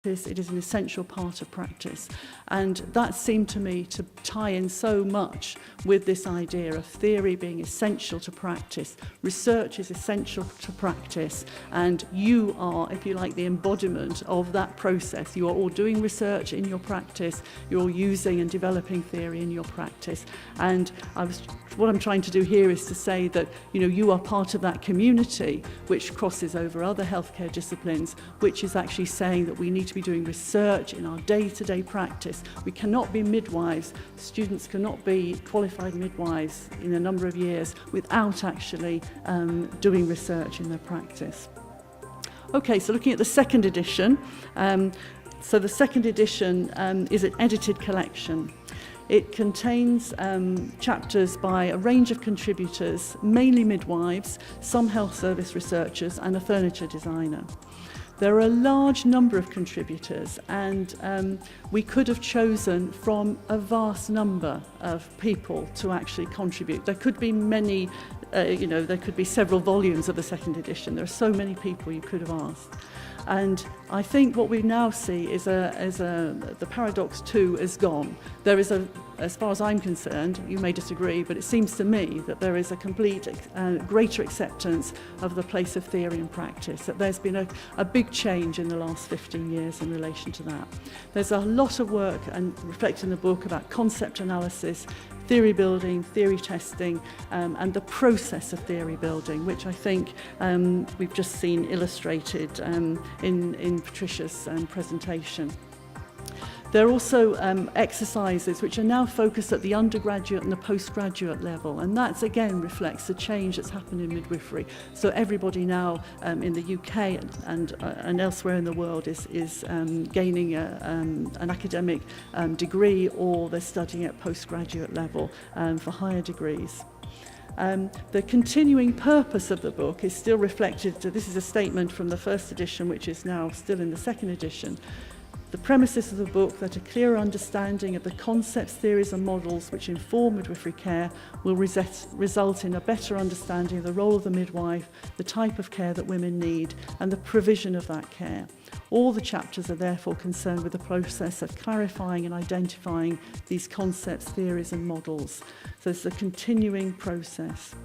it is an essential part of practice. And that seemed to me to tie in so much with this idea of theory being essential to practice. Research is essential to practice, and you are, if you like, the embodiment of that process. You are all doing research in your practice, you're all using and developing theory in your practice. And what I'm trying to do here is to say that, you are part of that community which crosses over other healthcare disciplines, which is actually saying that we need to be doing research in our day-to-day practice. We cannot be midwives. Students cannot be qualified midwives in a number of years without actually doing research in their practice. Okay, so looking at the second edition. So the second edition is an edited collection. It contains chapters by a range of contributors, mainly midwives, some health service researchers, and a furniture designer. There are a large number of contributors, and we could have chosen from a vast number of people to actually contribute. There could be many, there could be several volumes of the second edition. There are so many people you could have asked. And I think what we now see is the paradox too is gone. There is as far as I'm concerned, you may disagree, but it seems to me that there is a complete greater acceptance of the place of theory and practice, that there's been a big change in the last 15 years in relation to that. There's a lot of work and reflected in the book about concept analysis, theory building, theory testing, and the process of theory building, which I think we've just seen illustrated in Patricia's presentation. There are also exercises which are now focused at the undergraduate and the postgraduate level, and that again reflects the change that's happened in midwifery. So everybody now in the UK and elsewhere in the world is gaining an academic degree, or they're studying at postgraduate level for higher degrees. The continuing purpose of the book is still reflected. This is a statement from the first edition, which is now still in the second edition. The premises of the book that a clearer understanding of the concepts, theories and models which inform midwifery care will result in a better understanding of the role of the midwife, the type of care that women need, and the provision of that care. All the chapters are therefore concerned with the process of clarifying and identifying these concepts, theories and models. So it's a continuing process.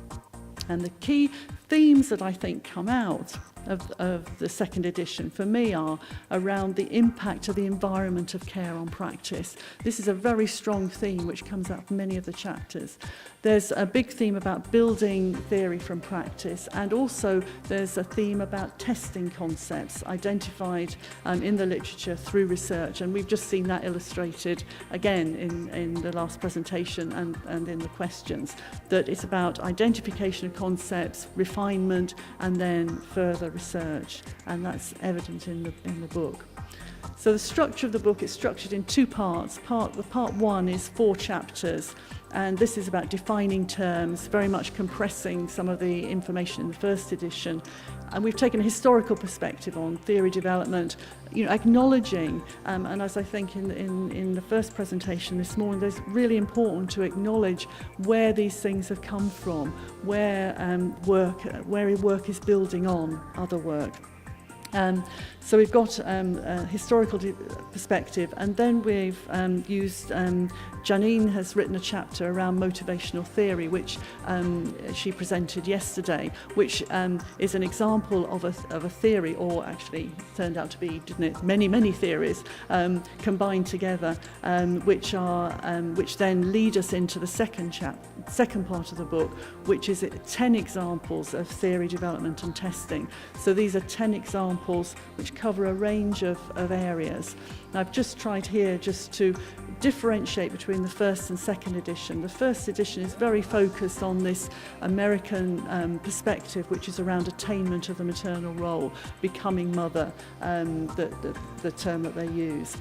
And the key themes that I think come out of the second edition for me are around the impact of the environment of care on practice. This is a very strong theme which comes out from many of the chapters. There's a big theme about building theory from practice, and also there's a theme about testing concepts identified in the literature through research, and we've just seen that illustrated again in the last presentation and in the questions, that it's about identification of concepts, refinement, and then further research, and that's evident in the book. So the structure of the book is structured in two parts. Part one is 4 chapters, and this is about defining terms, very much compressing some of the information in the first edition. And we've taken a historical perspective on theory development, acknowledging, and as I think in the first presentation this morning, it's really important to acknowledge where these things have come from, where work is building on other work. So we've got a historical perspective, and then we've used, Janine has written a chapter around motivational theory, which she presented yesterday, which is an example of a theory, or actually turned out to be, didn't it, many theories combined together, which then lead us into the second part of the book, which is 10 examples of theory development and testing. So these are 10 examples which cover a range of areas. And I've just tried here just to differentiate between the first and second edition. The first edition is very focused on this American perspective, which is around attainment of the maternal role, becoming mother, the term that they use.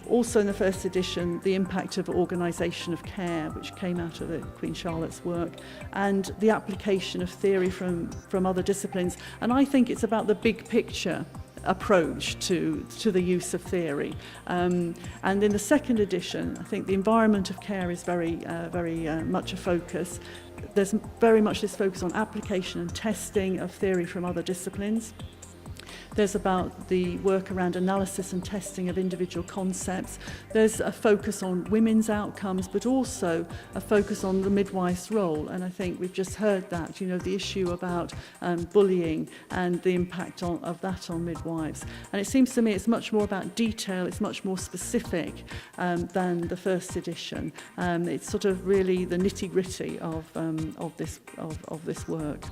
Also in the first edition, the impact of organisation of care, which came out of the Queen Charlotte's work, and the application of theory from other disciplines. And I think it's about the big picture approach to the use of theory. And in the second edition, I think the environment of care is very much a focus. There's very much this focus on application and testing of theory from other disciplines. There's about the work around analysis and testing of individual concepts. There's a focus on women's outcomes, but also a focus on the midwife's role. And I think we've just heard that, you know, the issue about bullying and the impact of that on midwives. And it seems to me it's much more about detail, it's much more specific than the first edition. It's sort of really the nitty-gritty of this work.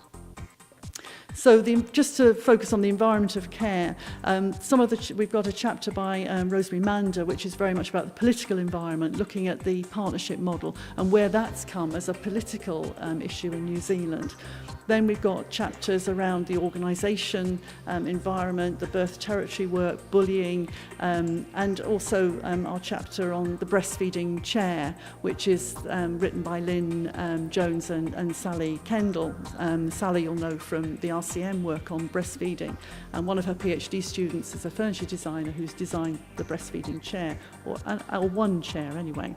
So just to focus on the environment of care, we've got a chapter by Ros Bryar2, which is very much about the political environment, looking at the partnership model and where that's come as a political issue in New Zealand. Then we've got chapters around the organisation, environment, the birth territory work, bullying, and also our chapter on the breastfeeding chair, which is written by Lynn Jones and Sally Kendall. Sally you'll know from the RCM work on breastfeeding, and one of her PhD students is a furniture designer who's designed the breastfeeding chair, or one chair anyway.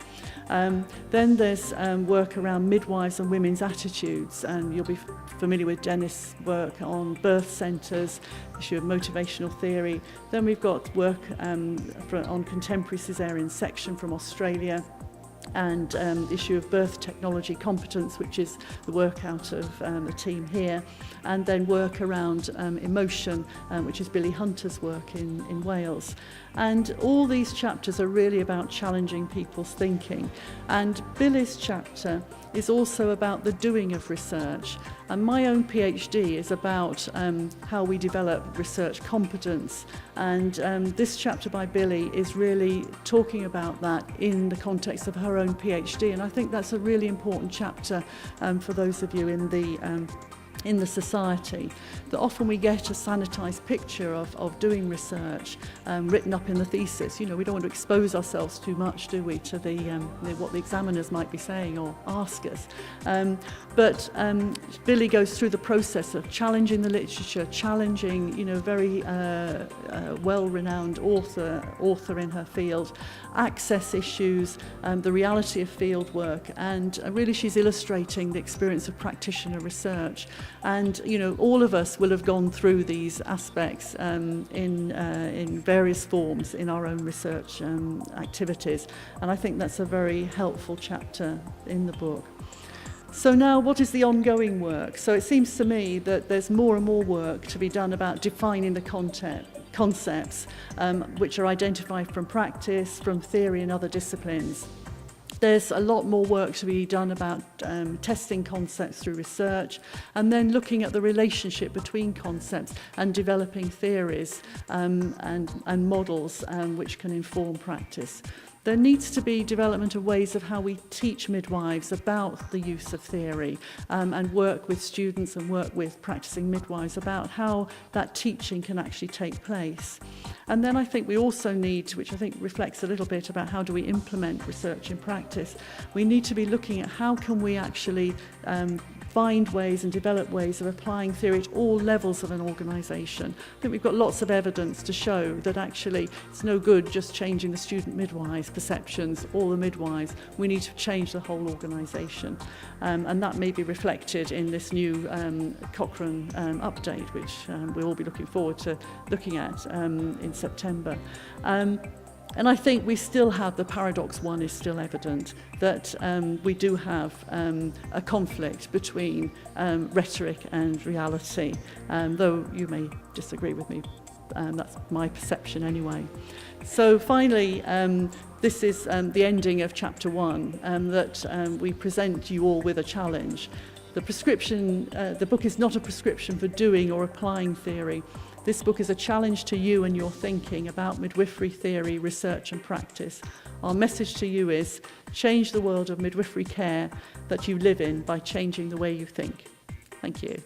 Then there's work around midwives and women's attitudes, and you'll be familiar with Dennis' work on birth centres, issue of motivational theory. Then we've got work on contemporary caesarean section from Australia, and the issue of birth technology competence, which is the work out of the team here, and then work around emotion, which is Billy Hunter's work in Wales. And all these chapters are really about challenging people's thinking. And Billy's chapter is also about the doing of research. And my own PhD is about how we develop research competence. And this chapter by Billy is really talking about that in the context of her own PhD. And I think that's a really important chapter for those of you in the society, that often we get a sanitised picture of doing research written up in the thesis. You know, we don't want to expose ourselves too much, do we, to what the examiners might be saying or ask us. But Billy goes through the process of challenging the literature, challenging, you know, very well-renowned author in her field, access issues, the reality of field work, and really she's illustrating the experience of practitioner research. And, you know, all of us will have gone through these aspects in various forms in our own research activities. And I think that's a very helpful chapter in the book. So now, what is the ongoing work? So it seems to me that there's more and more work to be done about defining the concepts which are identified from practice, from theory and other disciplines. There's a lot more work to be done about testing concepts through research, and then looking at the relationship between concepts and developing theories and models which can inform practice. There needs to be development of ways of how we teach midwives about the use of theory and work with students and work with practicing midwives about how that teaching can actually take place. And then I think we also need, which I think reflects a little bit about how do we implement research in practice, we need to be looking at how can we actually find ways and develop ways of applying theory at all levels of an organisation. I think we've got lots of evidence to show that actually it's no good just changing the student midwives' perceptions, all the midwives. We need to change the whole organisation. And that may be reflected in this new Cochrane update, which we'll all be looking forward to looking at in September. And I think we still have, the paradox one is still evident, that we do have a conflict between rhetoric and reality, though you may disagree with me. That's my perception anyway. So finally, this is the ending of chapter 1, that we present you all with a challenge. The book is not a prescription for doing or applying theory. This book is a challenge to you and your thinking about midwifery theory, research and practice. Our message to you is, change the world of midwifery care that you live in by changing the way you think. Thank you.